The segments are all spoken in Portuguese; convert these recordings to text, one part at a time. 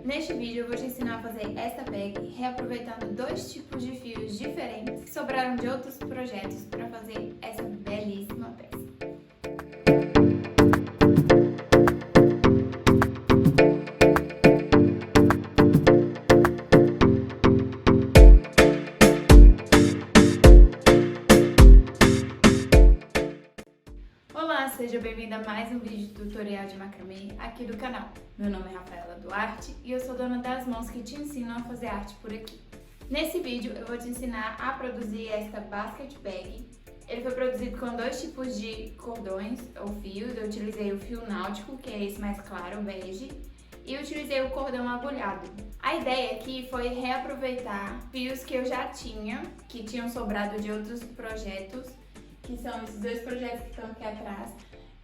Neste vídeo eu vou te ensinar a fazer esta bag reaproveitando dois tipos de fios diferentes que sobraram de outros projetos para fazer essa belíssima peça. Olá, seja bem-vinda a mais um vídeo tutorial de macramê aqui do canal. Meu nome é Rafaela Duarte e eu sou dona das mãos que te ensinam a fazer arte por aqui. Nesse vídeo eu vou te ensinar a produzir esta basket bag. Ele foi produzido com dois tipos de cordões ou fios. Eu utilizei o fio náutico, que é esse mais claro, bege, e utilizei o cordão agulhado. A ideia aqui foi reaproveitar fios que eu já tinha, que tinham sobrado de outros projetos, que são esses dois projetos que estão aqui atrás,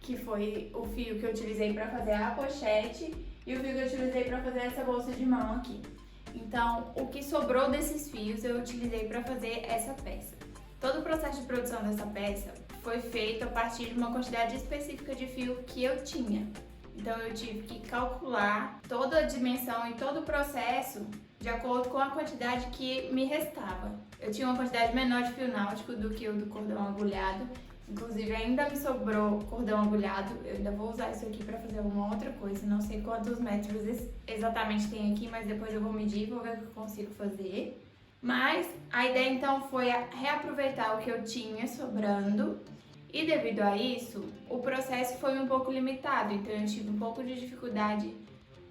que foi o fio que eu utilizei para fazer a pochete e o fio que eu utilizei para fazer essa bolsa de mão aqui. Então, o que sobrou desses fios eu utilizei para fazer essa peça. Todo o processo de produção dessa peça foi feito a partir de uma quantidade específica de fio que eu tinha. Então, eu tive que calcular toda a dimensão e todo o processo de acordo com a quantidade que me restava. Eu tinha uma quantidade menor de fio náutico do que o do cordão agulhado. Inclusive, ainda me sobrou cordão agulhado. Eu ainda vou usar isso aqui para fazer alguma outra coisa. Não sei quantos metros exatamente tem aqui, mas depois eu vou medir e vou ver o que eu consigo fazer. Mas a ideia então foi reaproveitar o que eu tinha sobrando. E devido a isso, o processo foi um pouco limitado. Então eu tive um pouco de dificuldade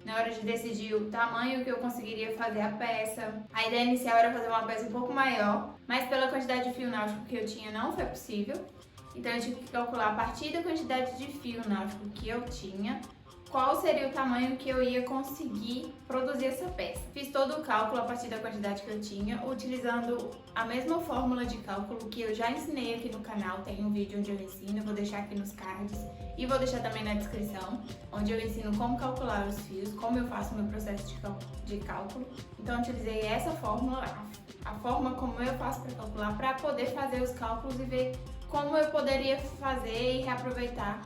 na hora de decidir o tamanho que eu conseguiria fazer a peça. A ideia inicial era fazer uma peça um pouco maior, mas pela quantidade de fio náutico que eu tinha não foi possível. Então eu tive que calcular a partir da quantidade de fio náutico que eu tinha, qual seria o tamanho que eu ia conseguir produzir essa peça. Fiz todo o cálculo a partir da quantidade que eu tinha, utilizando a mesma fórmula de cálculo que eu já ensinei aqui no canal. Tem um vídeo onde eu ensino, eu vou deixar aqui nos cards e vou deixar também na descrição, onde eu ensino como calcular os fios, como eu faço o meu processo de cálculo. Então eu utilizei essa fórmula, a forma como eu faço para calcular, para poder fazer os cálculos e ver como eu poderia fazer e reaproveitar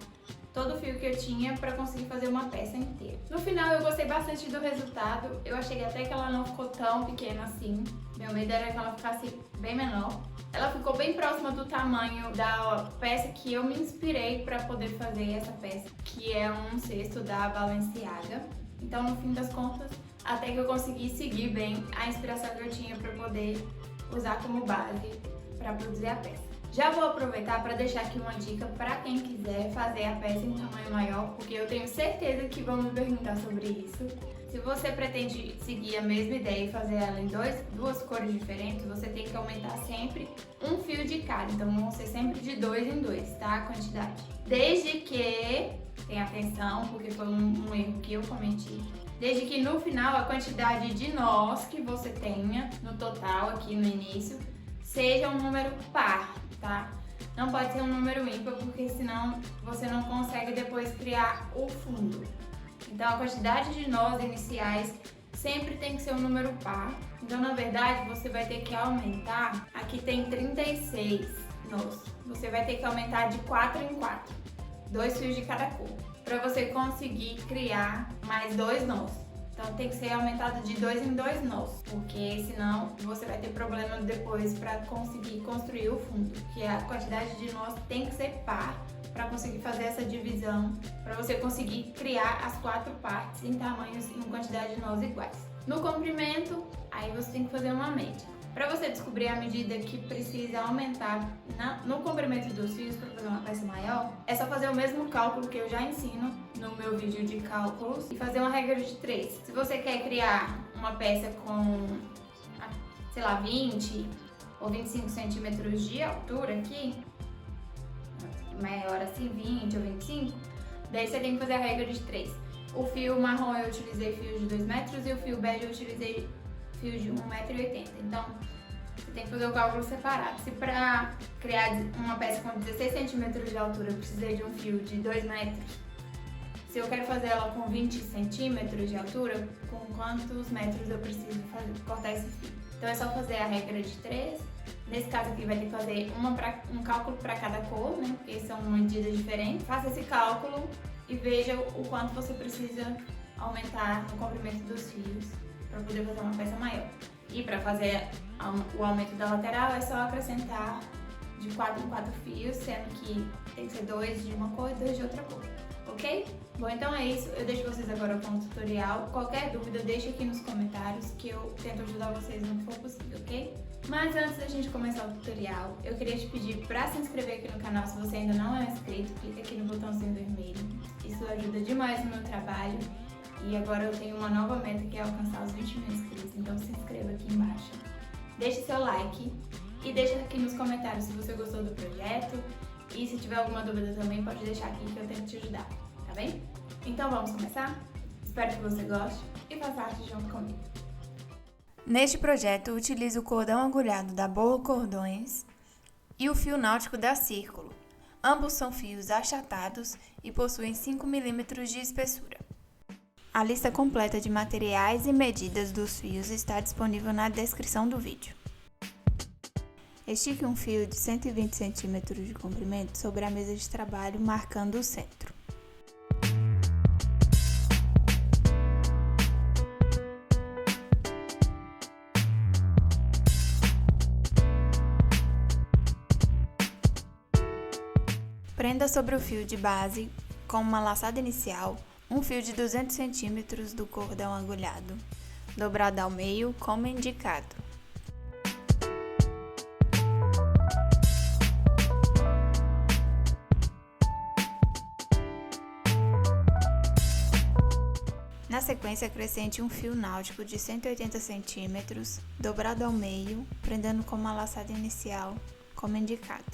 todo o fio que eu tinha para conseguir fazer uma peça inteira. No final eu gostei bastante do resultado, eu achei até que ela não ficou tão pequena assim. Meu medo era que ela ficasse bem menor. Ela ficou bem próxima do tamanho da peça que eu me inspirei para poder fazer essa peça, que é um cesto da Balenciaga. Então, no fim das contas, até que eu consegui seguir bem a inspiração que eu tinha para poder usar como base para produzir a peça. Já vou aproveitar para deixar aqui uma dica para quem quiser fazer a peça em tamanho maior, porque eu tenho certeza que vão me perguntar sobre isso. Se você pretende seguir a mesma ideia e fazer ela em duas cores diferentes, você tem que aumentar sempre um fio de cada. Então vão ser sempre de 2 em 2, tá? A quantidade. Desde que, tenha atenção, porque foi um erro que eu cometi, desde que no final a quantidade de nós que você tenha no total aqui no início seja um número par, tá? Não pode ser um número ímpar, porque senão você não consegue depois criar o fundo. Então a quantidade de nós iniciais sempre tem que ser um número par. Então na verdade você vai ter que aumentar, aqui tem 36 nós, você vai ter que aumentar de 4 em 4, 2 fios de cada cor, para você conseguir criar mais 2 nós. Então tem que ser aumentado de 2 em 2 nós, porque senão você vai ter problema depois para conseguir construir o fundo, que a quantidade de nós tem que ser par para conseguir fazer essa divisão, para você conseguir criar as 4 partes em tamanhos e em quantidade de nós iguais. No comprimento, aí você tem que fazer uma média. Para você descobrir a medida que precisa aumentar no comprimento dos fios para fazer uma peça maior, é só fazer o mesmo cálculo que eu já ensino no meu vídeo de cálculos e fazer uma regra de 3. Se você quer criar uma peça com, sei lá, 20 ou 25 centímetros de altura aqui, maior assim, 20 ou 25, daí você tem que fazer a regra de 3. O fio marrom eu utilizei fios de 2 metros e o fio bege eu utilizei fios de 1,80 m. Então, você tem que fazer o cálculo separado. Se para criar uma peça com 16 centímetros de altura eu precisei de um fio de 2 metros, se eu quero fazer ela com 20 centímetros de altura, com quantos metros eu preciso cortar esse fio? Então é só fazer a regra de 3. Nesse caso aqui vai ter que fazer um cálculo para cada cor, né? Porque são medidas diferentes. Faça esse cálculo e veja o quanto você precisa aumentar no comprimento dos fios para poder fazer uma peça maior. E para fazer o aumento da lateral é só acrescentar de 4 em 4 fios, sendo que tem que ser 2 de uma cor e 2 de outra cor, ok? Bom, então é isso, eu deixo vocês agora com o tutorial. Qualquer dúvida deixa aqui nos comentários que eu tento ajudar vocês no que for possível, ok? Mas antes da gente começar o tutorial, eu queria te pedir para se inscrever aqui no canal se você ainda não é inscrito, clica aqui no botãozinho vermelho, isso ajuda demais no meu trabalho. E agora eu tenho uma nova meta que é alcançar os 20 mil inscritos, então se inscreva aqui embaixo. Deixe seu like e deixa aqui nos comentários se você gostou do projeto e se tiver alguma dúvida também pode deixar aqui que eu tento te ajudar, tá bem? Então vamos começar? Espero que você goste e faça arte junto comigo. Neste projeto eu utilizo o cordão agulhado da Boa Cordões e o fio náutico da Círculo. Ambos são fios achatados e possuem 5 mm de espessura. A lista completa de materiais e medidas dos fios está disponível na descrição do vídeo. Estique um fio de 120 cm de comprimento sobre a mesa de trabalho, marcando o centro. Prenda sobre o fio de base, com uma laçada inicial, um fio de 200 cm do cordão agulhado, dobrado ao meio como indicado. Na sequência, acrescente um fio náutico de 180 cm, dobrado ao meio, prendendo com uma laçada inicial como indicado.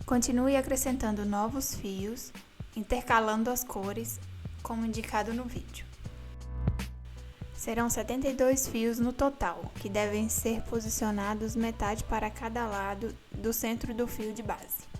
Continue acrescentando novos fios, intercalando as cores, como indicado no vídeo. Serão 72 fios no total, que devem ser posicionados metade para cada lado do centro do fio de base.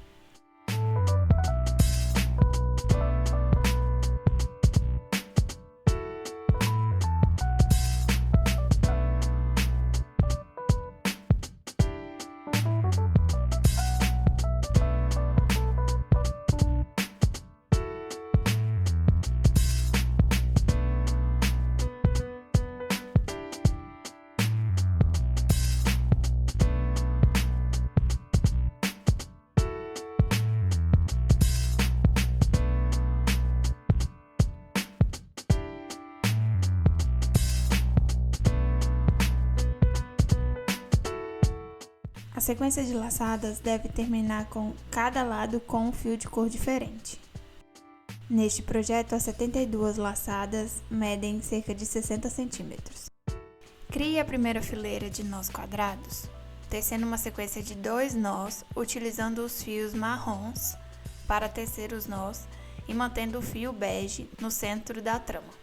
A sequência de laçadas deve terminar com cada lado com um fio de cor diferente. Neste projeto, as 72 laçadas medem cerca de 60 cm. Crie a primeira fileira de nós quadrados, tecendo uma sequência de 2 nós, utilizando os fios marrons para tecer os nós e mantendo o fio bege no centro da trama.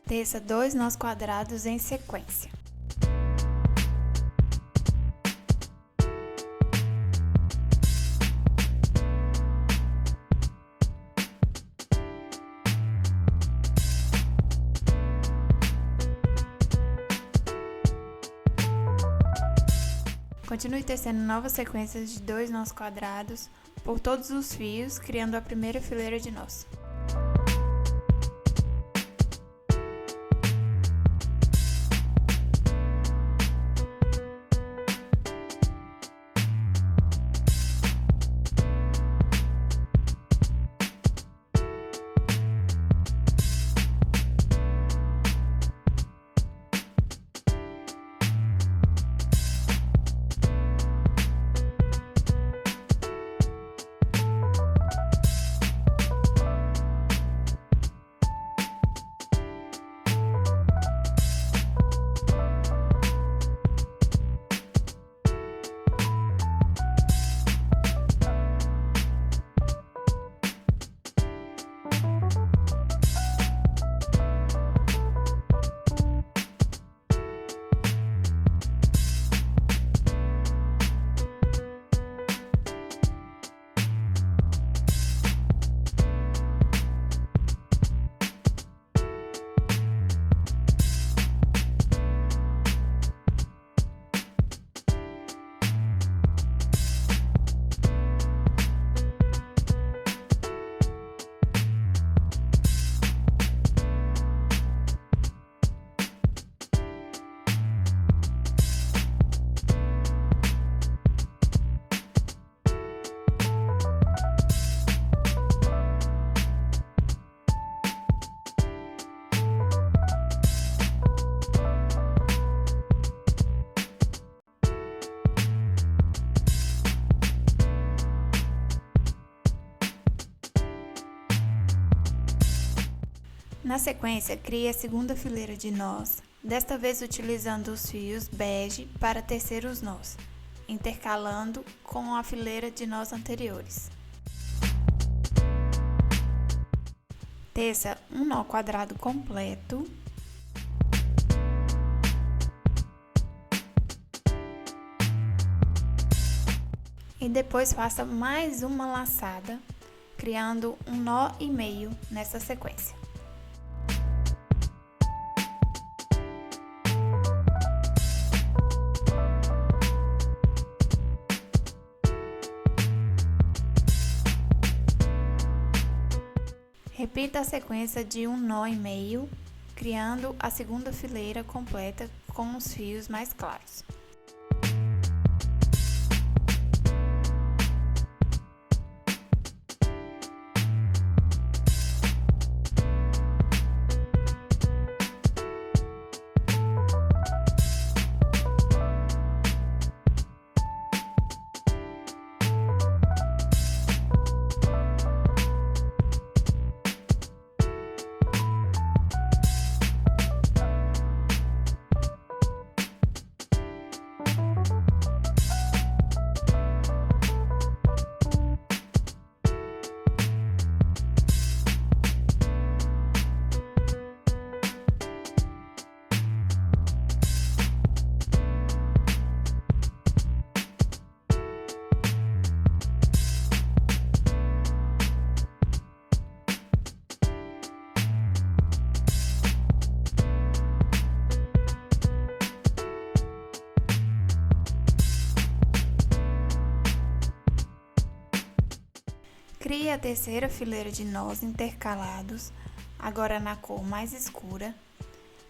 Teça 2 nós quadrados em sequência. Continue tecendo novas sequências de 2 nós quadrados por todos os fios, criando a primeira fileira de nós. Na sequência, crie a segunda fileira de nós, desta vez utilizando os fios bege para tecer os nós, intercalando com a fileira de nós anteriores. Teça um nó quadrado completo. E depois faça mais uma laçada, criando um nó e meio nessa sequência. Repita a sequência de um nó e meio, criando a segunda fileira completa com os fios mais claros. Crie a terceira fileira de nós intercalados, agora na cor mais escura,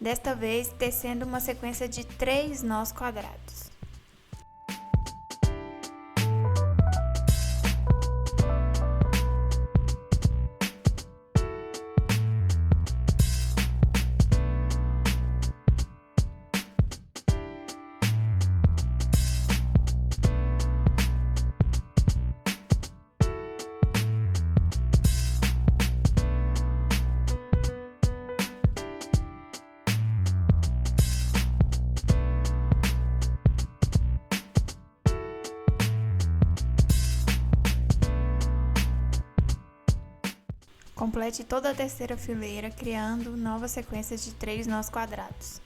desta vez tecendo uma sequência de 3 nós quadrados. Complete toda a terceira fileira, criando nova sequência de 3 nós quadrados.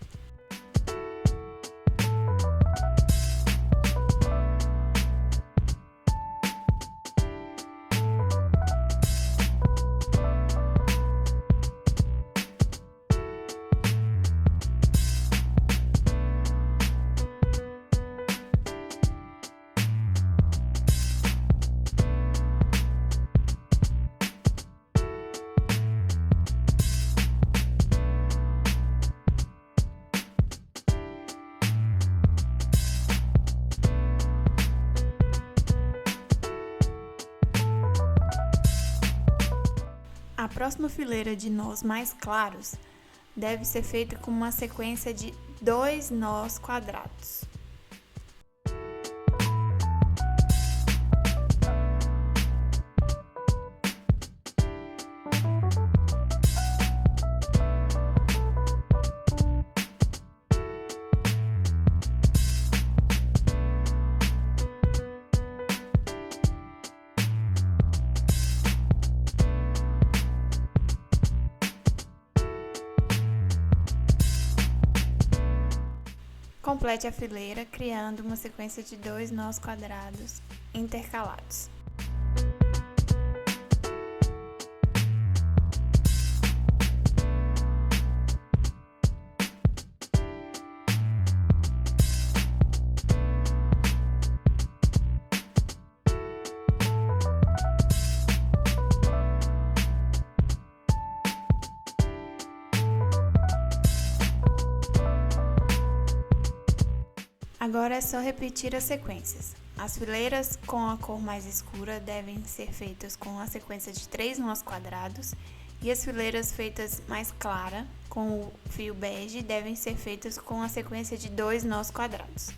A próxima fileira de nós mais claros deve ser feita com uma sequência de 2 nós quadrados. Complete a fileira, criando uma sequência de 2 nós quadrados intercalados. Agora é só repetir as sequências. As fileiras com a cor mais escura devem ser feitas com a sequência de 3 nós quadrados e as fileiras feitas mais clara, com o fio bege, devem ser feitas com a sequência de 2 nós quadrados.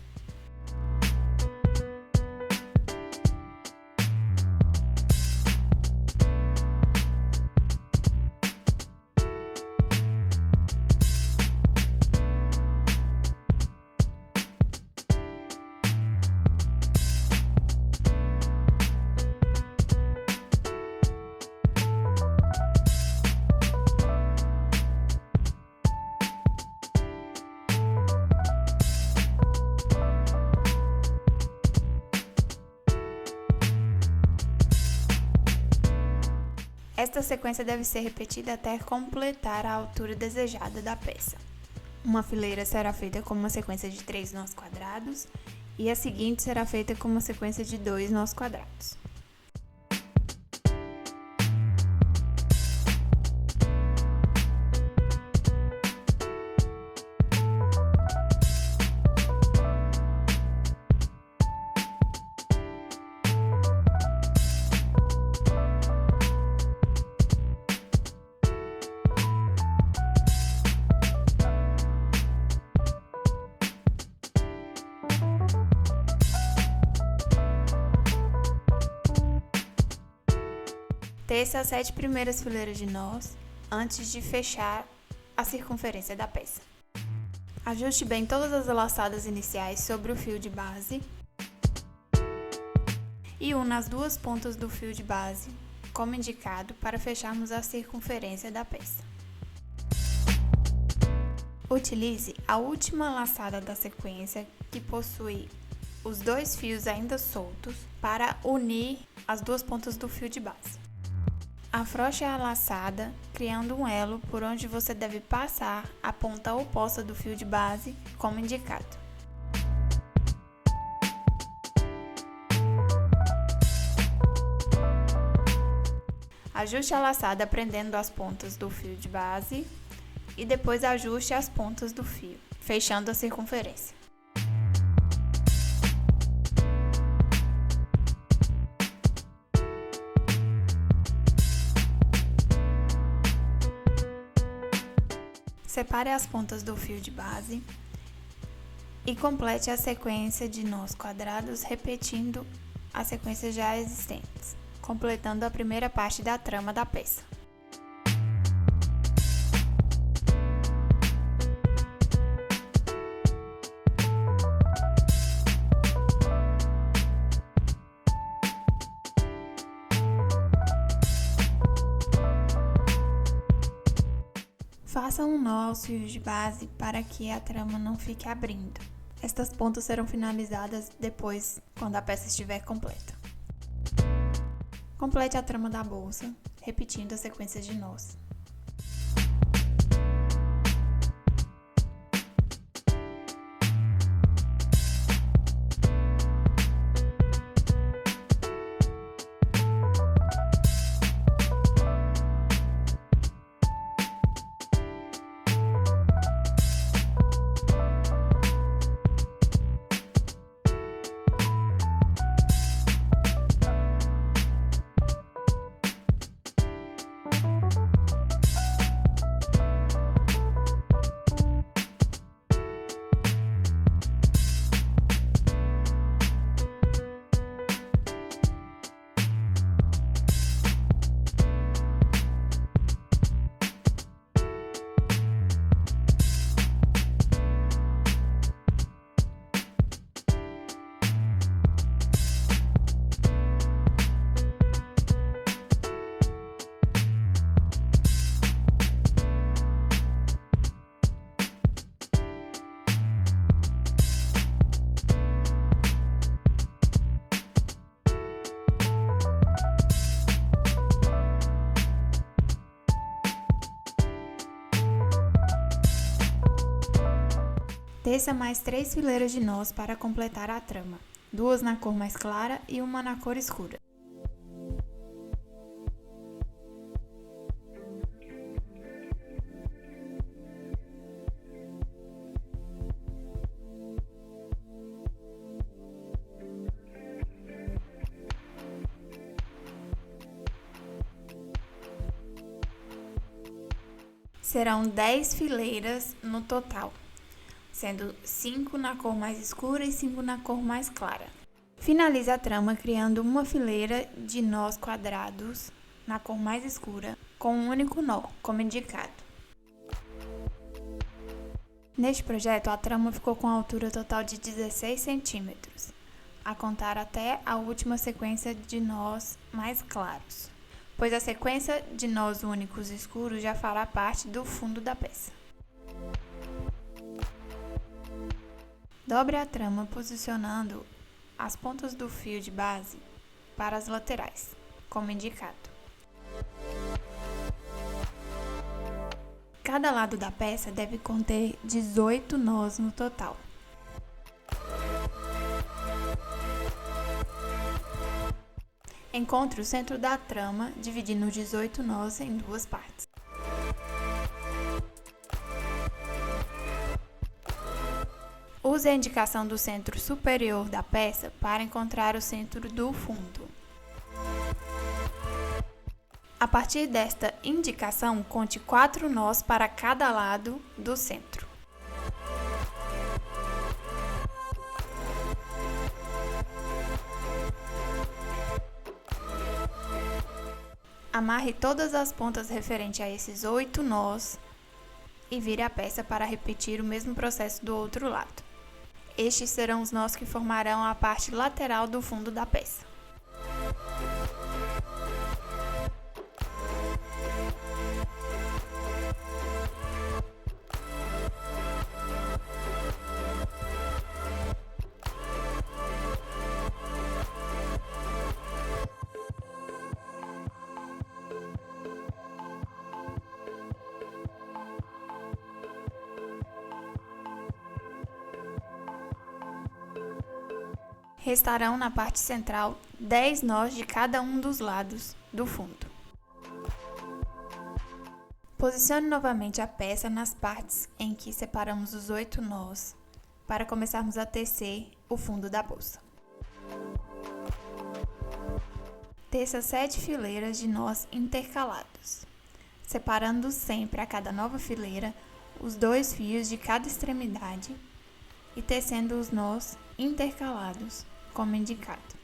Esta sequência deve ser repetida até completar a altura desejada da peça. Uma fileira será feita com uma sequência de 3 nós quadrados e a seguinte será feita com uma sequência de 2 nós quadrados. Teça as 7 primeiras fileiras de nós antes de fechar a circunferência da peça. Ajuste bem todas as laçadas iniciais sobre o fio de base e una as 2 pontas do fio de base, como indicado, para fecharmos a circunferência da peça. Utilize a última laçada da sequência, que possui os 2 fios ainda soltos, para unir as 2 pontas do fio de base. Afrouxe a laçada, criando um elo por onde você deve passar a ponta oposta do fio de base, como indicado. Ajuste a laçada prendendo as pontas do fio de base e depois ajuste as pontas do fio, fechando a circunferência. Separe as pontas do fio de base e complete a sequência de nós quadrados repetindo as sequências já existentes, completando a primeira parte da trama da peça. Faça um nó aos fios de base para que a trama não fique abrindo. Estas pontas serão finalizadas depois, quando a peça estiver completa. Complete a trama da bolsa, repetindo a sequência de nós. Teça mais 3 fileiras de nós para completar a trama, 2 na cor mais clara e uma na cor escura. Serão 10 fileiras no total, sendo 5 na cor mais escura e 5 na cor mais clara. Finalize a trama criando uma fileira de nós quadrados na cor mais escura, com um único nó, como indicado. Neste projeto, a trama ficou com a altura total de 16 centímetros, a contar até a última sequência de nós mais claros, pois a sequência de nós únicos escuros já fará parte do fundo da peça. Dobre a trama posicionando as pontas do fio de base para as laterais, como indicado. Cada lado da peça deve conter 18 nós no total. Encontre o centro da trama, dividindo os 18 nós em duas partes. Use a indicação do centro superior da peça para encontrar o centro do fundo. A partir desta indicação, conte 4 nós para cada lado do centro. Amarre todas as pontas referentes a esses 8 nós e vire a peça para repetir o mesmo processo do outro lado. Estes serão os nós que formarão a parte lateral do fundo da peça. Restarão na parte central 10 nós de cada um dos lados do fundo. Posicione novamente a peça nas partes em que separamos os 8 nós, para começarmos a tecer o fundo da bolsa. Teça 7 fileiras de nós intercalados, separando sempre a cada nova fileira os 2 fios de cada extremidade e tecendo os nós intercalados, como indicado.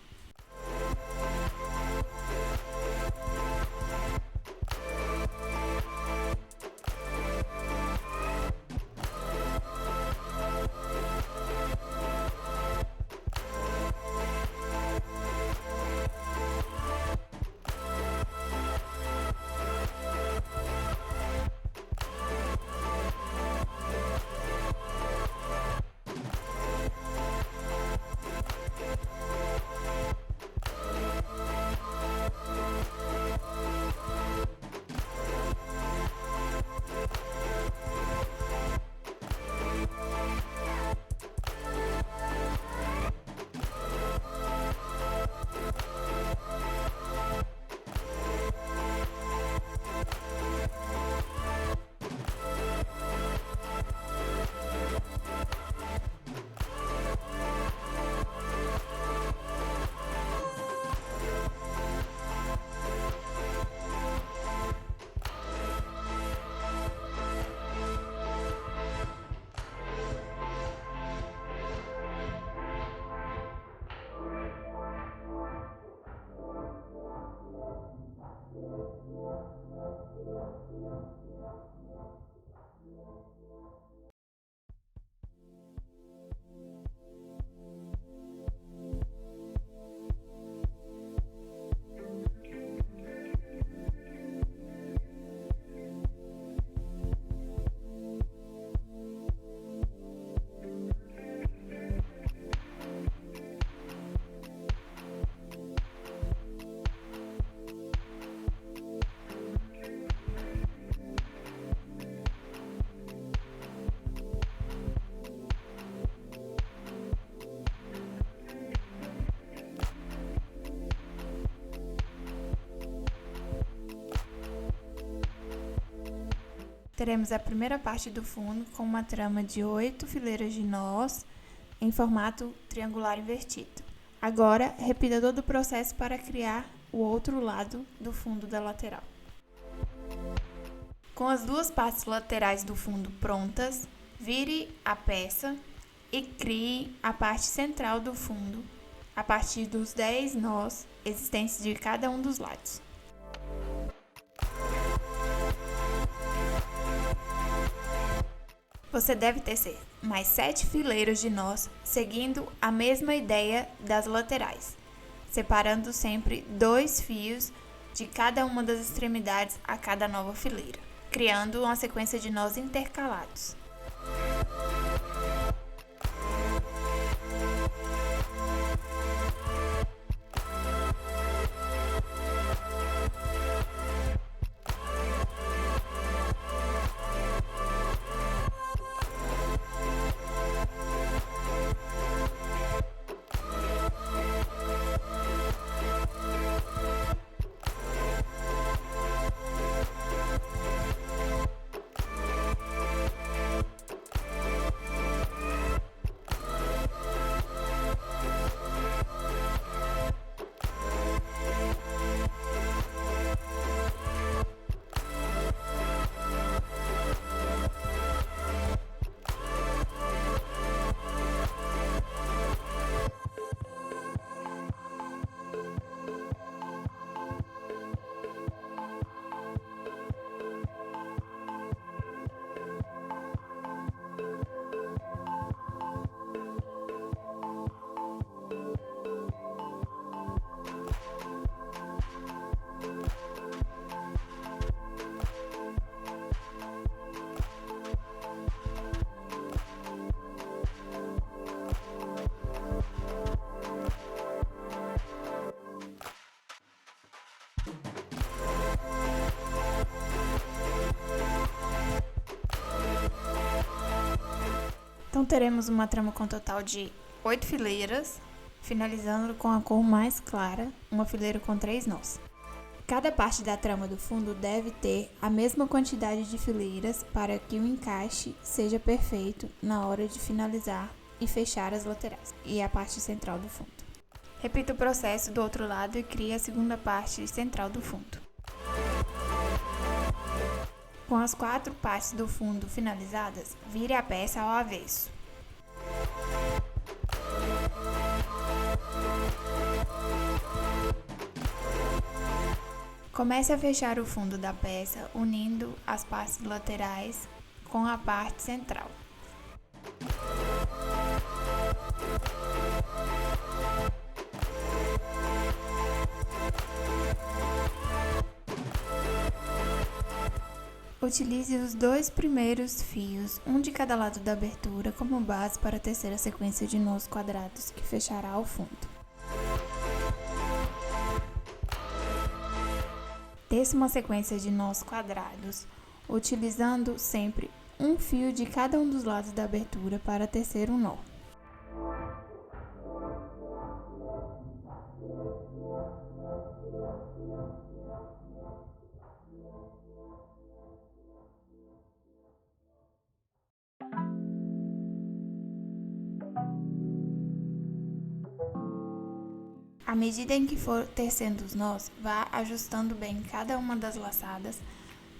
Teremos a primeira parte do fundo com uma trama de 8 fileiras de nós em formato triangular invertido. Agora, repita todo o processo para criar o outro lado do fundo da lateral. Com as duas partes laterais do fundo prontas, vire a peça e crie a parte central do fundo a partir dos 10 nós existentes de cada um dos lados. Você deve tecer mais 7 fileiras de nós, seguindo a mesma ideia das laterais, separando sempre 2 fios de cada uma das extremidades a cada nova fileira, criando uma sequência de nós intercalados. teremos uma trama com total de 8 fileiras, finalizando com a cor mais clara, uma fileira com 3 nós. Cada parte da trama do fundo deve ter a mesma quantidade de fileiras para que o encaixe seja perfeito na hora de finalizar e fechar as laterais e a parte central do fundo. Repita o processo do outro lado e crie a segunda parte central do fundo. Com as 4 partes do fundo finalizadas, vire a peça ao avesso. Comece a fechar o fundo da peça unindo as partes laterais com a parte central. Utilize os 2 primeiros fios, um de cada lado da abertura, como base para tecer a sequência de nós quadrados que fechará o fundo. Teça uma sequência de nós quadrados, utilizando sempre um fio de cada um dos lados da abertura para tecer um nó. À medida em que for tecendo os nós, vá ajustando bem cada uma das laçadas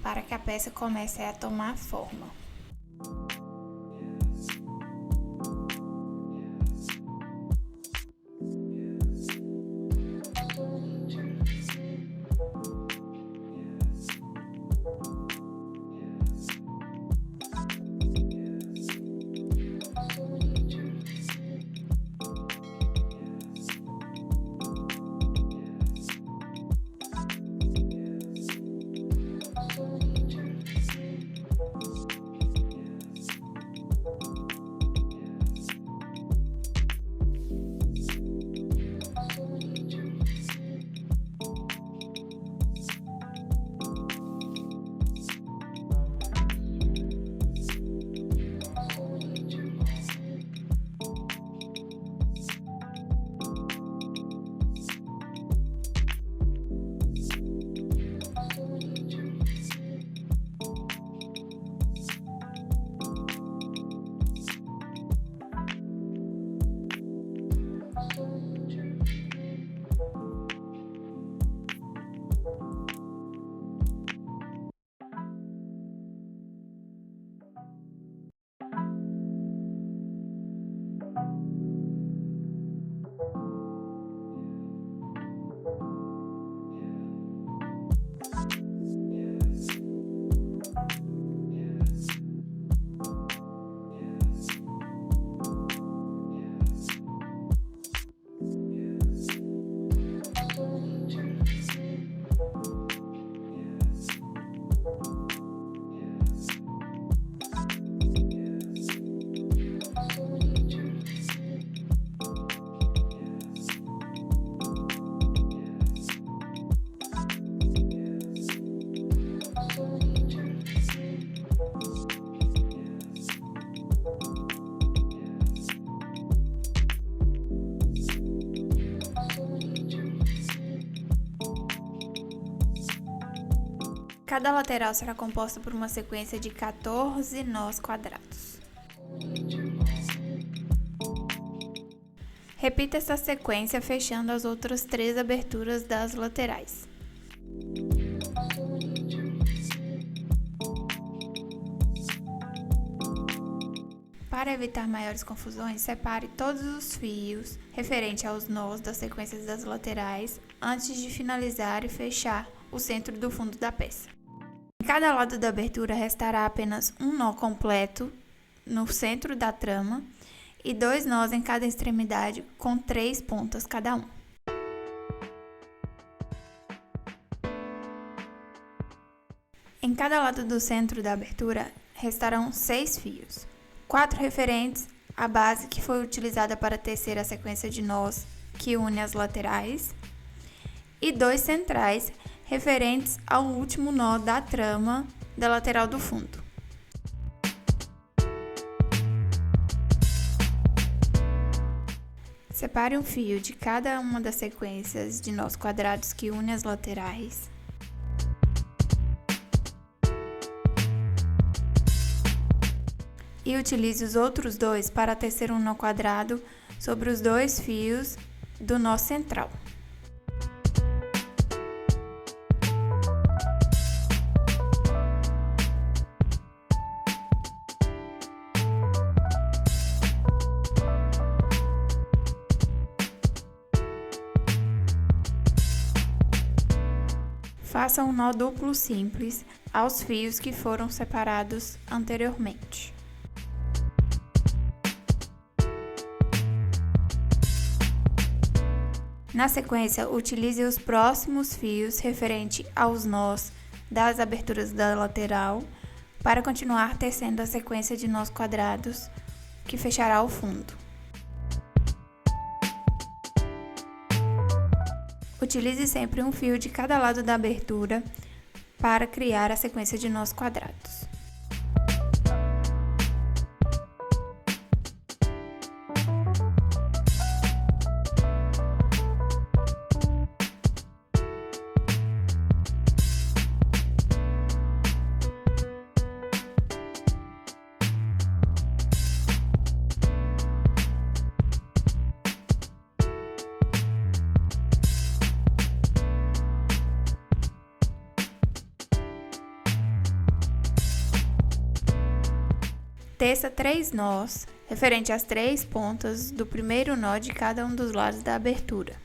para que a peça comece a tomar forma. Cada lateral será composta por uma sequência de 14 nós quadrados. Repita essa sequência fechando as outras 3 aberturas das laterais. Para evitar maiores confusões, separe todos os fios referente aos nós das sequências das laterais antes de finalizar e fechar o centro do fundo da peça. Em cada lado da abertura restará apenas um nó completo no centro da trama e 2 nós em cada extremidade com 3 pontas cada um. Em cada lado do centro da abertura restarão 6 fios, 4 referentes à base que foi utilizada para tecer a sequência de nós que une as laterais e 2 centrais referentes ao último nó da trama da lateral do fundo. Separe um fio de cada uma das sequências de nós quadrados que une as laterais. E utilize os outros dois para tecer um nó quadrado sobre os dois fios do nó central. Faça um nó duplo simples aos fios que foram separados anteriormente. Na sequência, utilize os próximos fios referente aos nós das aberturas da lateral para continuar tecendo a sequência de nós quadrados que fechará o fundo. Utilize sempre um fio de cada lado da abertura para criar a sequência de nós quadrados. Teça 3 nós, referente às 3 pontas do primeiro nó de cada um dos lados da abertura.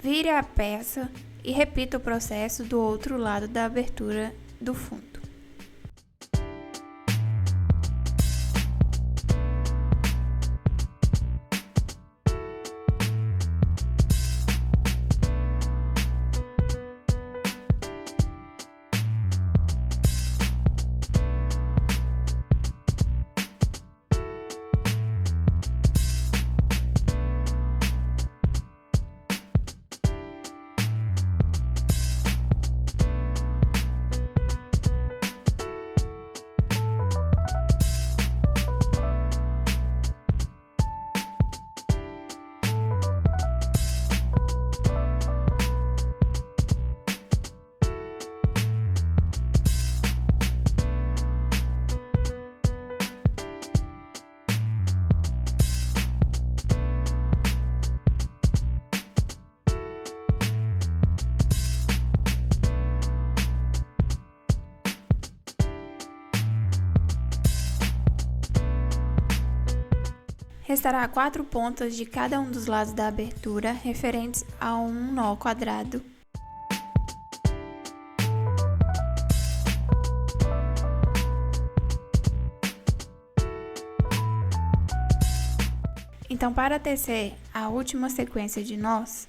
Vire a peça e repita o processo do outro lado da abertura do fundo. Restará 4 pontas de cada um dos lados da abertura referentes a um nó quadrado. Então, para tecer a última sequência de nós,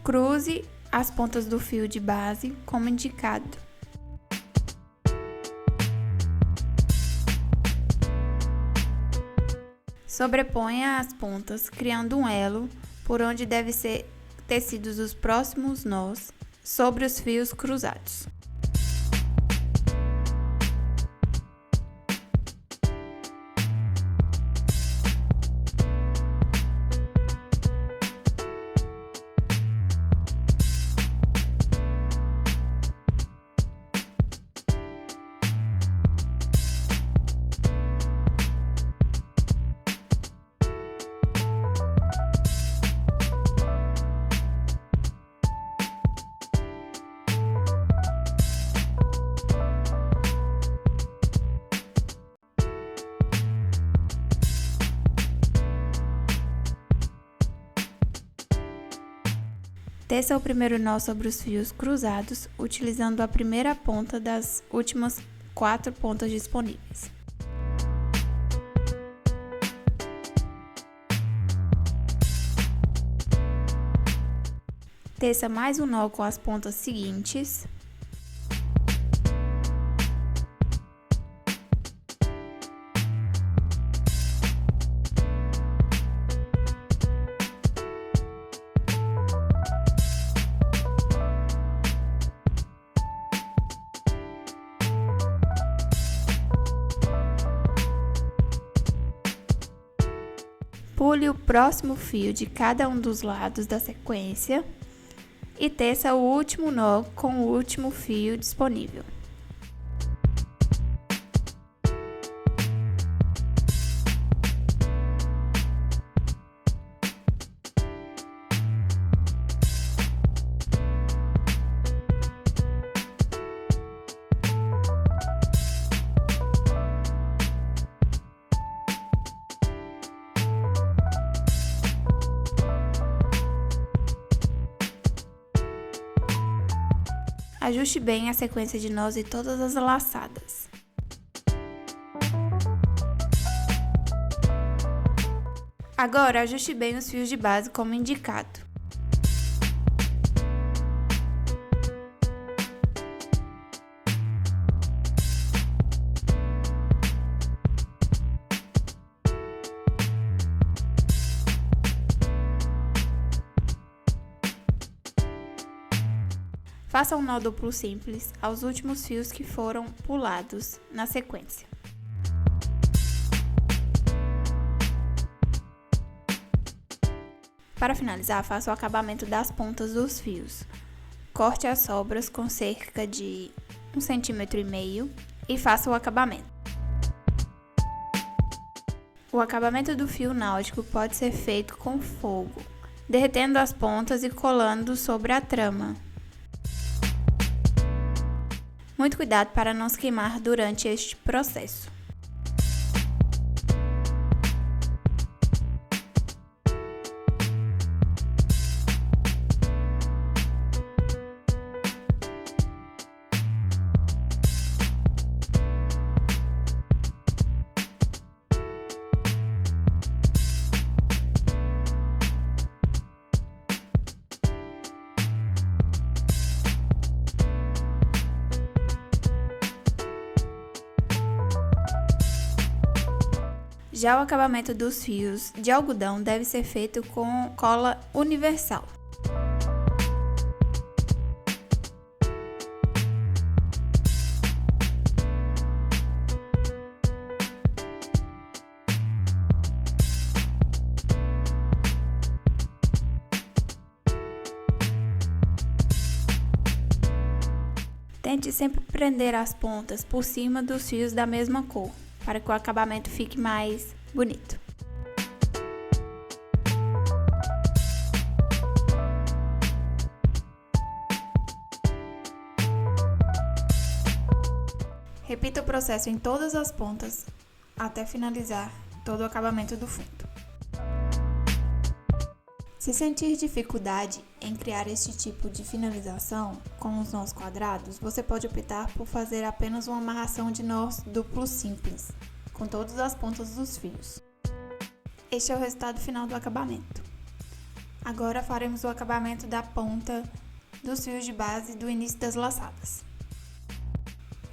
cruze as pontas do fio de base como indicado. Sobreponha as pontas, criando um elo por onde devem ser tecidos os próximos nós sobre os fios cruzados. Teça o primeiro nó sobre os fios cruzados, utilizando a primeira ponta das últimas 4 pontas disponíveis. Teça mais um nó com as pontas seguintes. Pule o próximo fio de cada um dos lados da sequência e teça o último nó com o último fio disponível. Ajuste bem a sequência de nós e todas as laçadas. Agora, ajuste bem os fios de base como indicado. Faça um nó duplo simples aos últimos fios que foram pulados na sequência. Para finalizar, faça o acabamento das pontas dos fios. Corte as sobras com cerca de 1,5 cm e faça o acabamento. O acabamento do fio náutico pode ser feito com fogo, derretendo as pontas e colando sobre a trama. Muito cuidado para não se queimar durante este processo. Já o acabamento dos fios de algodão deve ser feito com cola universal. Tente sempre prender as pontas por cima dos fios da mesma cor, para que o acabamento fique mais bonito. Repita o processo em todas as pontas até finalizar todo o acabamento do fundo. Se sentir dificuldade em criar este tipo de finalização com os nós quadrados, você pode optar por fazer apenas uma amarração de nós duplos simples, com todas as pontas dos fios. Este é o resultado final do acabamento. Agora faremos o acabamento da ponta dos fios de base do início das laçadas.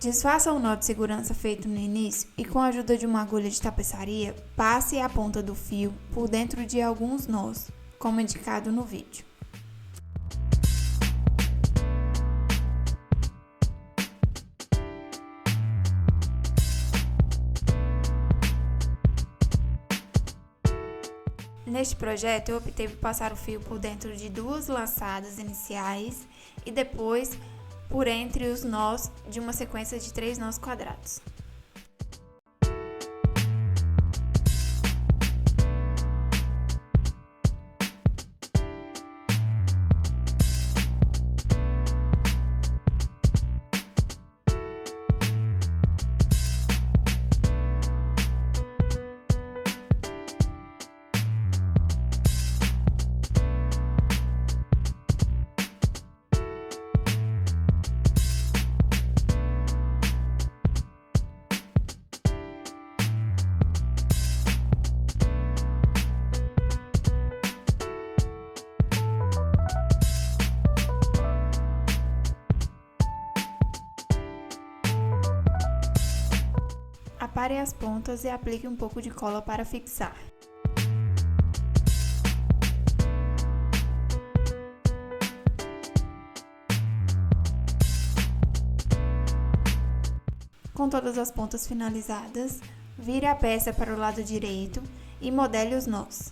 Desfaça o nó de segurança feito no início e, com a ajuda de uma agulha de tapeçaria, passe a ponta do fio por dentro de alguns nós, como indicado no vídeo. Neste projeto, eu optei por passar o fio por dentro de 2 laçadas iniciais e depois por entre os nós de uma sequência de 3 nós quadrados. Apare as pontas e aplique um pouco de cola para fixar. Com todas as pontas finalizadas, vire a peça para o lado direito e modele os nós.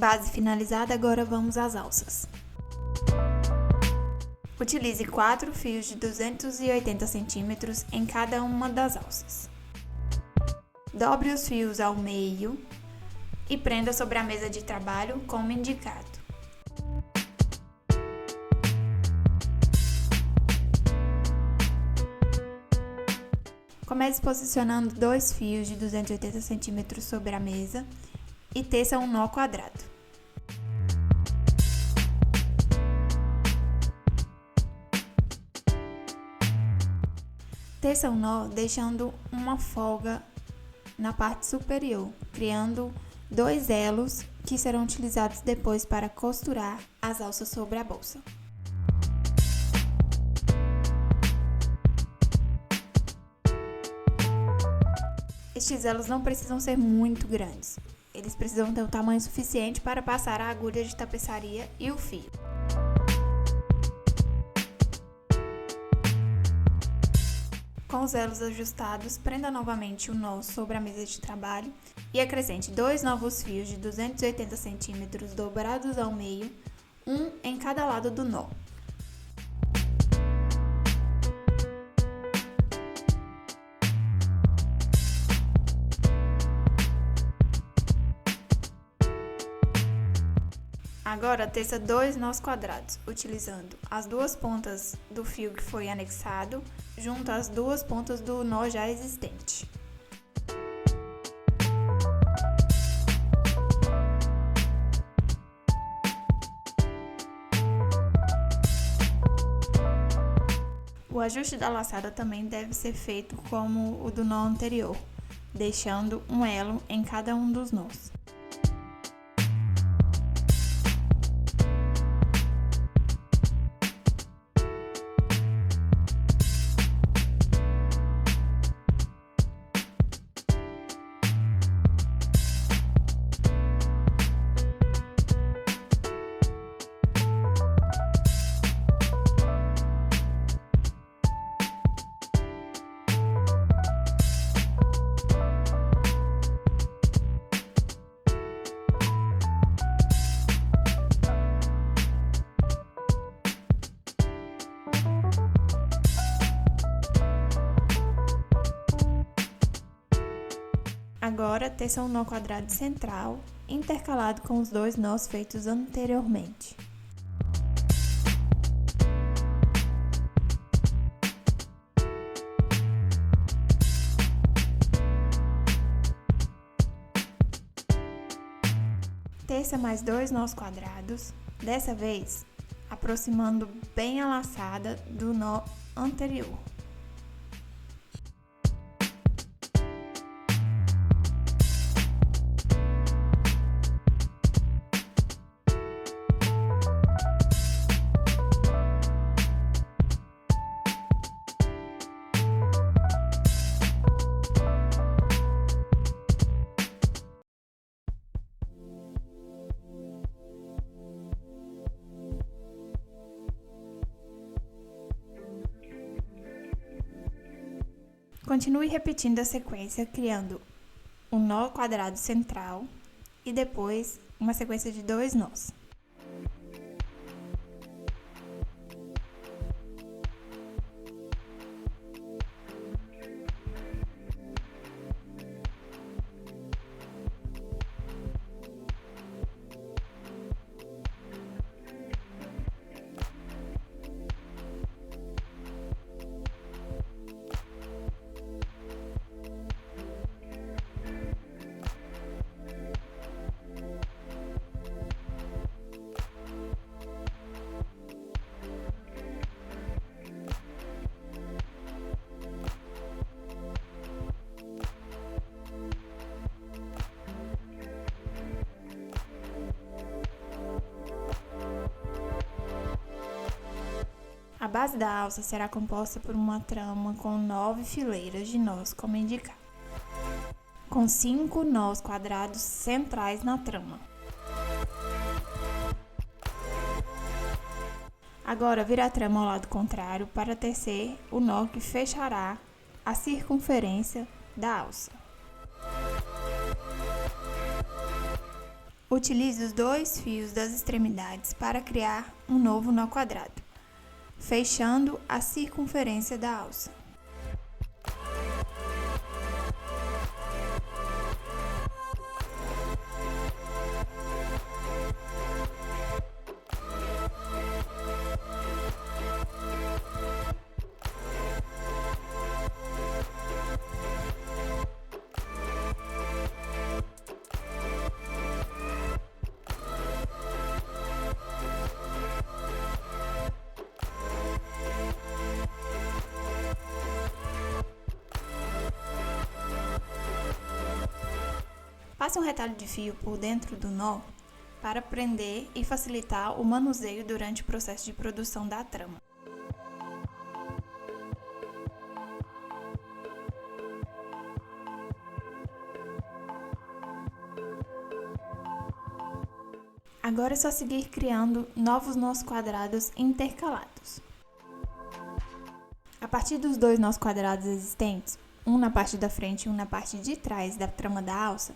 Base finalizada, agora vamos às alças. Utilize 4 fios de 280 centímetros em cada uma das alças. Dobre os fios ao meio e prenda sobre a mesa de trabalho como indicado. Comece posicionando 2 fios de 280 centímetros sobre a mesa e teça um nó quadrado. Teça um nó deixando uma folga na parte superior, criando 2 elos que serão utilizados depois para costurar as alças sobre a bolsa. Estes elos não precisam ser muito grandes, eles precisam ter o tamanho suficiente para passar a agulha de tapeçaria e o fio. Com os elos ajustados, prenda novamente o nó sobre a mesa de trabalho e acrescente 2 novos fios de 280 centímetros dobrados ao meio, um em cada lado do nó. Agora, teça 2 nós quadrados, utilizando as 2 pontas do fio que foi anexado, junto às 2 pontas do nó já existente. O ajuste da laçada também deve ser feito como o do nó anterior, deixando um elo em cada um dos nós. Agora, teça um nó quadrado central, intercalado com os 2 nós feitos anteriormente. Teça mais 2 nós quadrados, dessa vez aproximando bem a laçada do nó anterior. Continue repetindo a sequência, criando um nó quadrado central e depois uma sequência de 2 nós. A base da alça será composta por uma trama com 9 fileiras de nós, como indicado, com 5 nós quadrados centrais na trama. Agora, vira a trama ao lado contrário para tecer o nó que fechará a circunferência da alça. Utilize os 2 fios das extremidades para criar um novo nó quadrado, fechando a circunferência da alça. Passe um retalho de fio por dentro do nó para prender e facilitar o manuseio durante o processo de produção da trama. Agora é só seguir criando novos nós quadrados intercalados. A partir dos 2 nós quadrados existentes, um na parte da frente e um na parte de trás da trama da alça,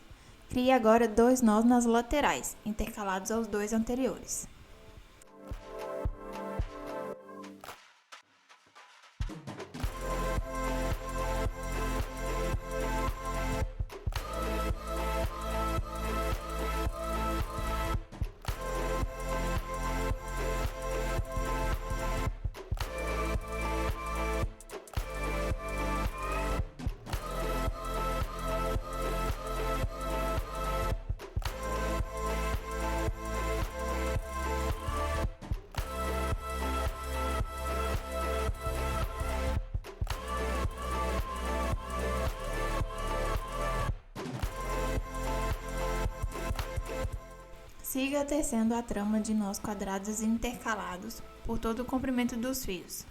crie agora 2 nós nas laterais, intercalados aos 2 anteriores. Siga tecendo a trama de nós quadrados intercalados por todo o comprimento dos fios.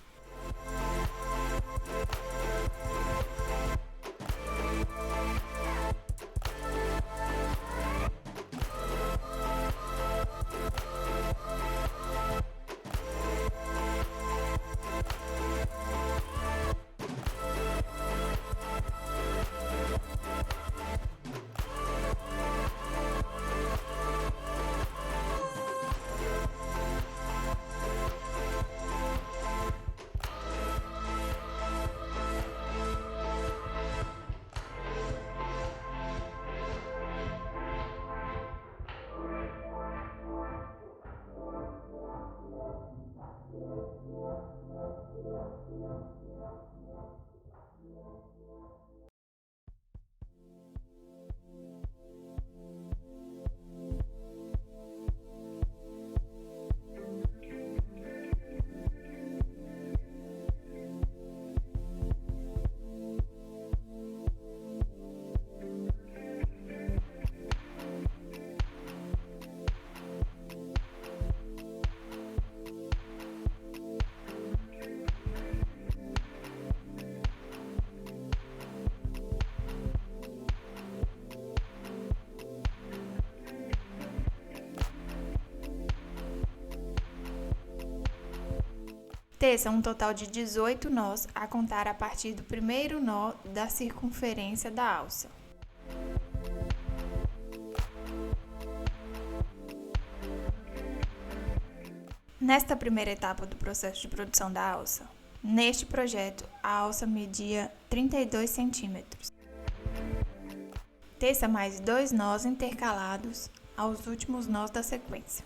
Teça um total de 18 nós a contar a partir do primeiro nó da circunferência da alça. Nesta primeira etapa do processo de produção da alça, neste projeto, a alça media 32 centímetros. Teça mais 2 nós intercalados aos últimos nós da sequência.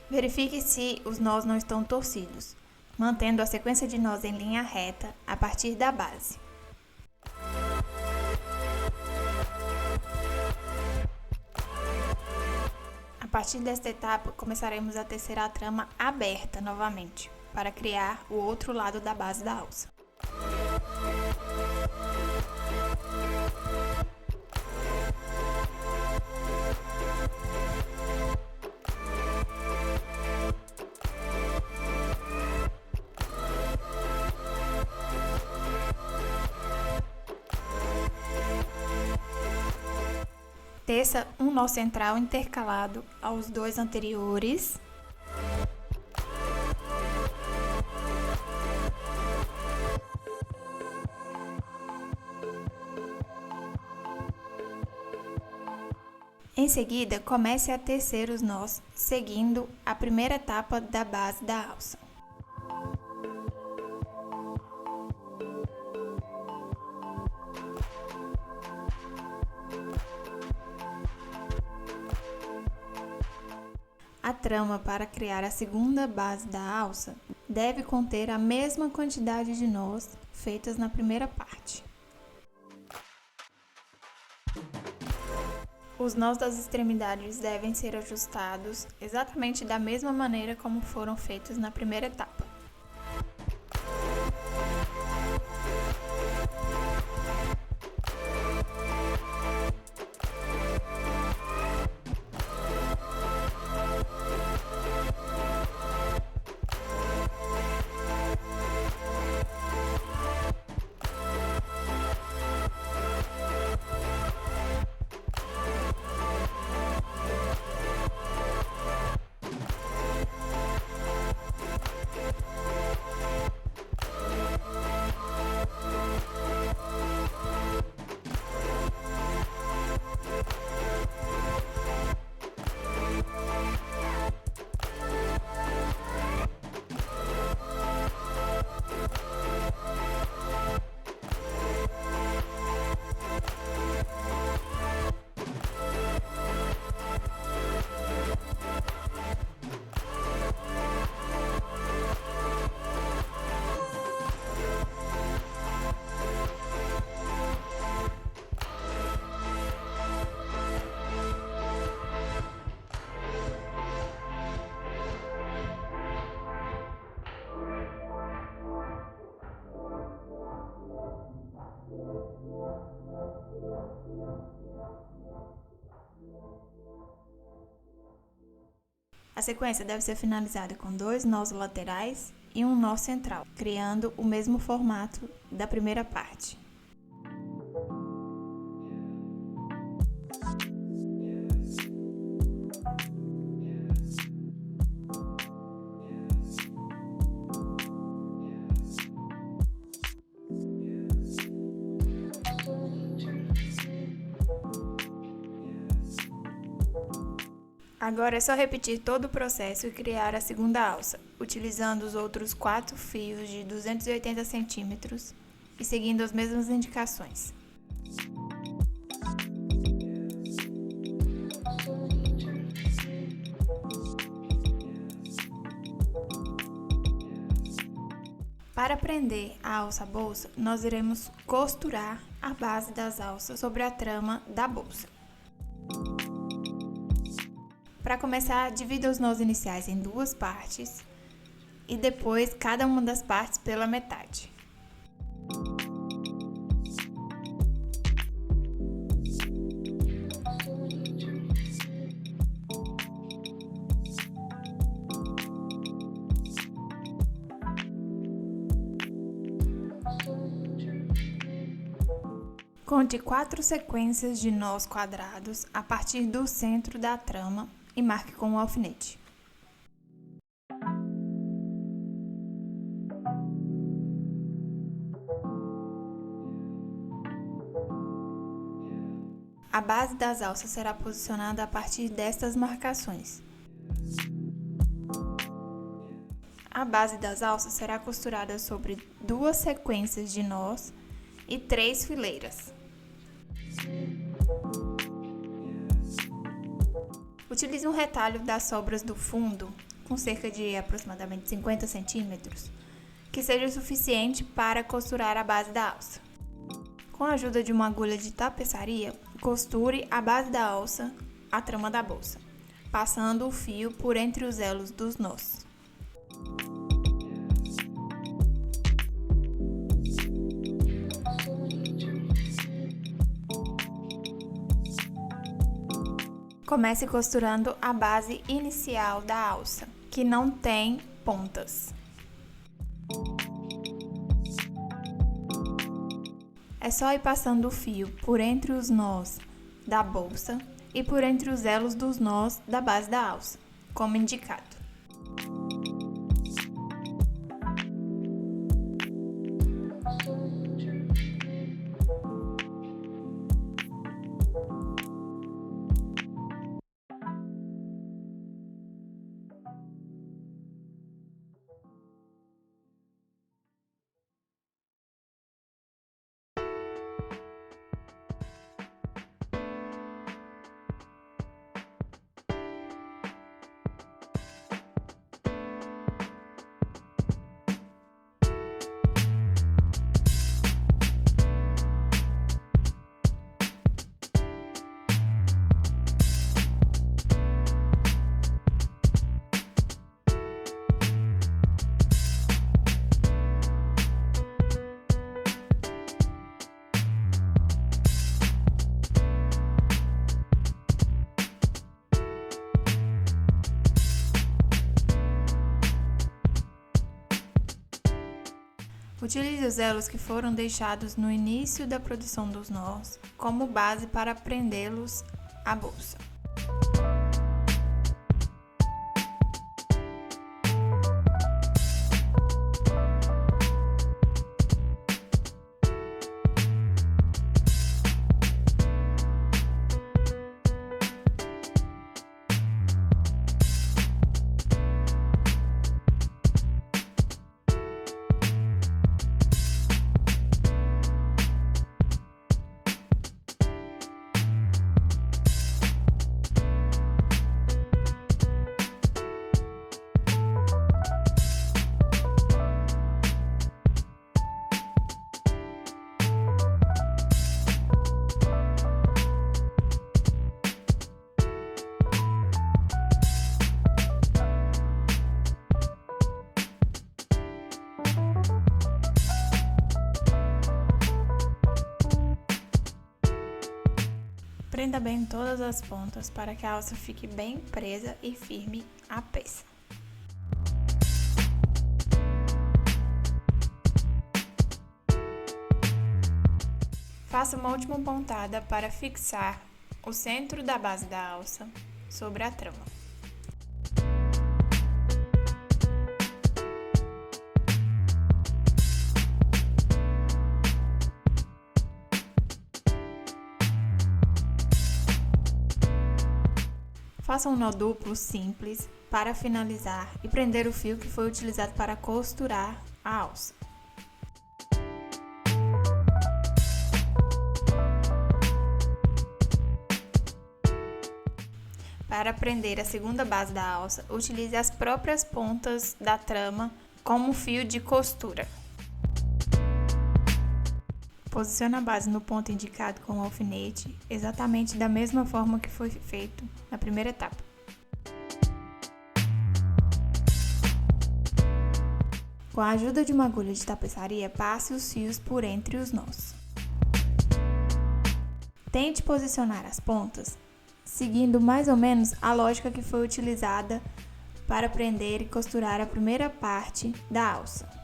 Verifique se os nós não estão torcidos, mantendo a sequência de nós em linha reta a partir da base. A partir desta etapa, começaremos a tecer a trama aberta novamente, para criar o outro lado da base da alça. Teça um nó central intercalado aos 2 anteriores. Em seguida, comece a tecer os nós, seguindo a primeira etapa da base da alça. A trama para criar a segunda base da alça deve conter a mesma quantidade de nós feitas na primeira parte. Os nós das extremidades devem ser ajustados exatamente da mesma maneira como foram feitos na primeira etapa. A sequência deve ser finalizada com 2 nós laterais e um nó central, criando o mesmo formato da primeira parte. Agora é só repetir todo o processo e criar a segunda alça, utilizando os outros 4 fios de 280 centímetros e seguindo as mesmas indicações. Para prender a alça bolsa, nós iremos costurar a base das alças sobre a trama da bolsa. Para começar, divida os nós iniciais em 2 partes e depois cada uma das partes pela metade. Conte 4 sequências de nós quadrados a partir do centro da trama e marque com um alfinete. A base das alças será posicionada a partir destas marcações. A base das alças será costurada sobre 2 sequências de nós e 3 fileiras. Utilize um retalho das sobras do fundo, com cerca de aproximadamente 50 centímetros, que seja suficiente para costurar a base da alça. Com a ajuda de uma agulha de tapeçaria, costure a base da alça à trama da bolsa, passando o fio por entre os elos dos nós. Comece costurando a base inicial da alça, que não tem pontas. É só ir passando o fio por entre os nós da bolsa e por entre os elos dos nós da base da alça, como indicado. Utilize os elos que foram deixados no início da produção dos nós como base para prendê-los à bolsa. Prenda bem todas as pontas para que a alça fique bem presa e firme à peça. Faça uma última pontada para fixar o centro da base da alça sobre a trama. Faça um nó duplo simples para finalizar e prender o fio que foi utilizado para costurar a alça. Para prender a segunda base da alça, utilize as próprias pontas da trama como fio de costura. Posicione a base no ponto indicado com o alfinete, exatamente da mesma forma que foi feito na primeira etapa. Com a ajuda de uma agulha de tapeçaria, passe os fios por entre os nós. Tente posicionar as pontas, seguindo mais ou menos a lógica que foi utilizada para prender e costurar a primeira parte da alça.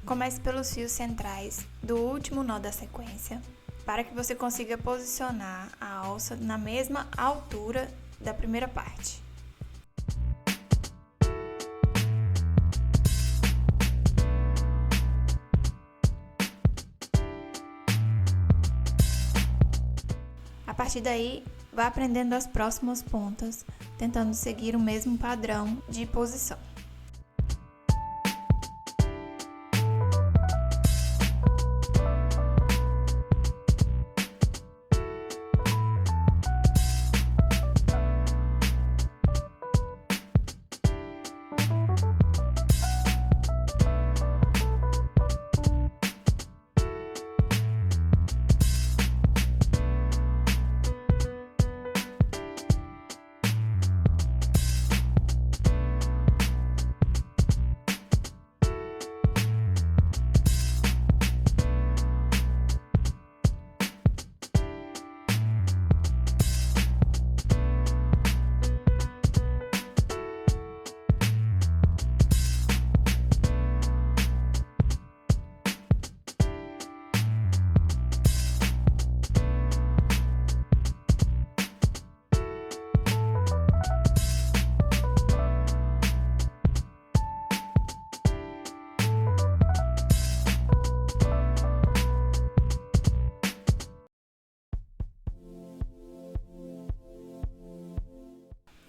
Comece pelos fios centrais do último nó da sequência, para que você consiga posicionar a alça na mesma altura da primeira parte. A partir daí, vá prendendo as próximas pontas, tentando seguir o mesmo padrão de posição.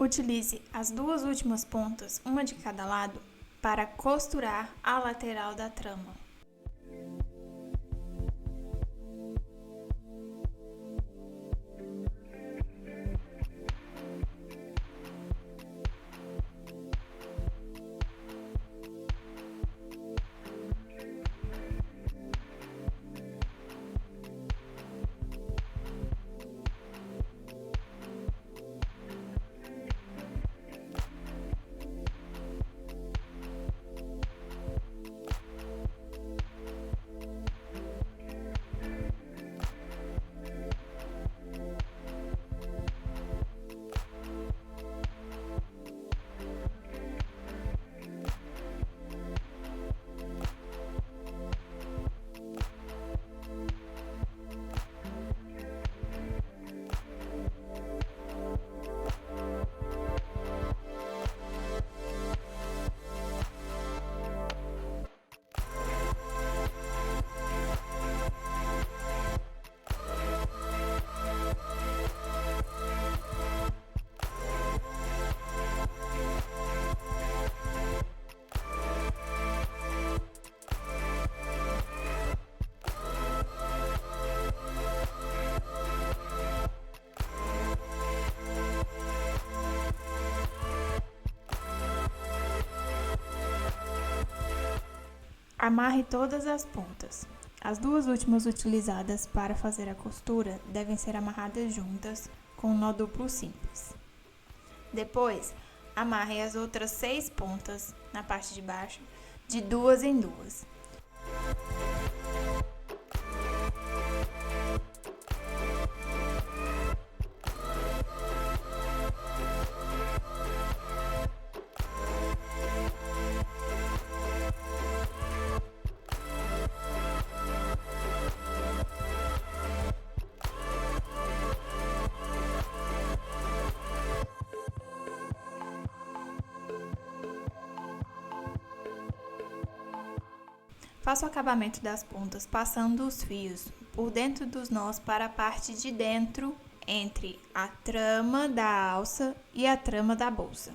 Utilize as duas últimas pontas, uma de cada lado, para costurar a lateral da trama. Amarre todas as pontas. As duas últimas utilizadas para fazer a costura devem ser amarradas juntas com um nó duplo simples. Depois, amarre as outras 6 pontas na parte de baixo, de 2 em 2. Faça o acabamento das pontas passando os fios por dentro dos nós para a parte de dentro, entre a trama da alça e a trama da bolsa.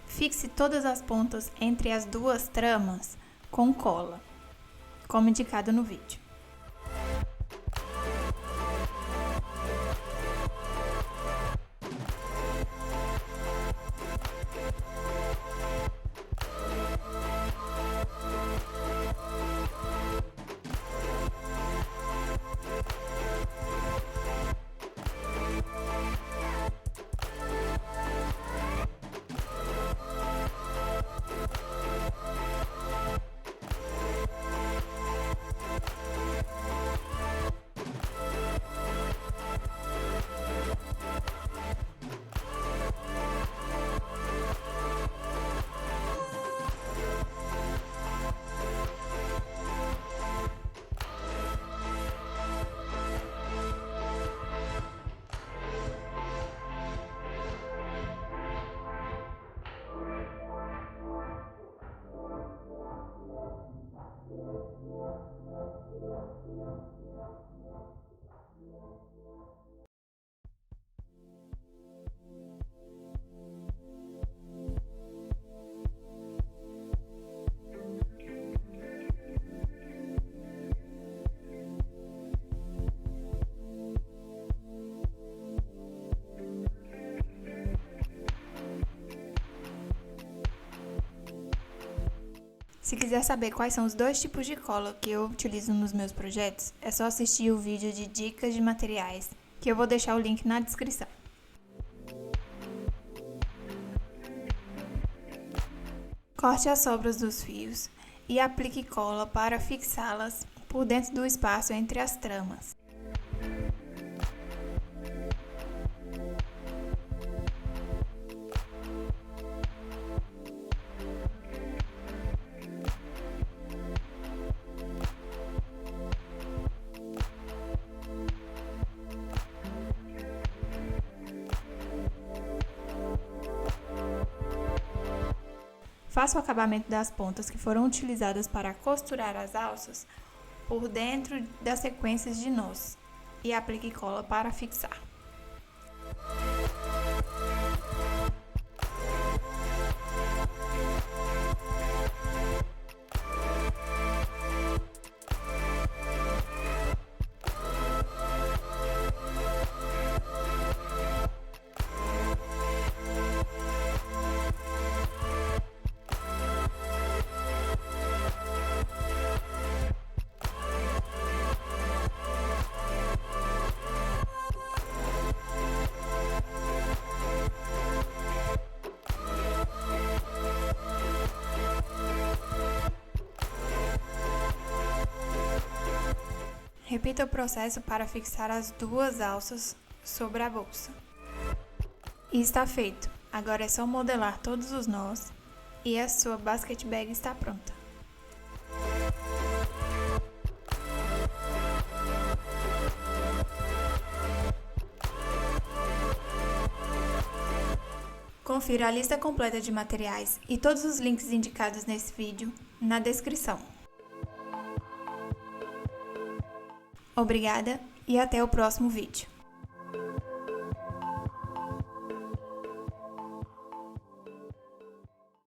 Fixe todas as pontas entre as duas tramas com cola, como indicado no vídeo. Se quiser saber quais são os 2 tipos de cola que eu utilizo nos meus projetos, é só assistir o vídeo de dicas de materiais, que eu vou deixar o link na descrição. Corte as sobras dos fios e aplique cola para fixá-las por dentro do espaço entre as tramas. Faça o acabamento das pontas que foram utilizadas para costurar as alças por dentro das sequências de nós e aplique cola para fixar. Repita o processo para fixar as duas alças sobre a bolsa. E está feito! Agora é só modelar todos os nós e a sua basket bag está pronta. Confira a lista completa de materiais e todos os links indicados nesse vídeo na descrição. Obrigada e até o próximo vídeo.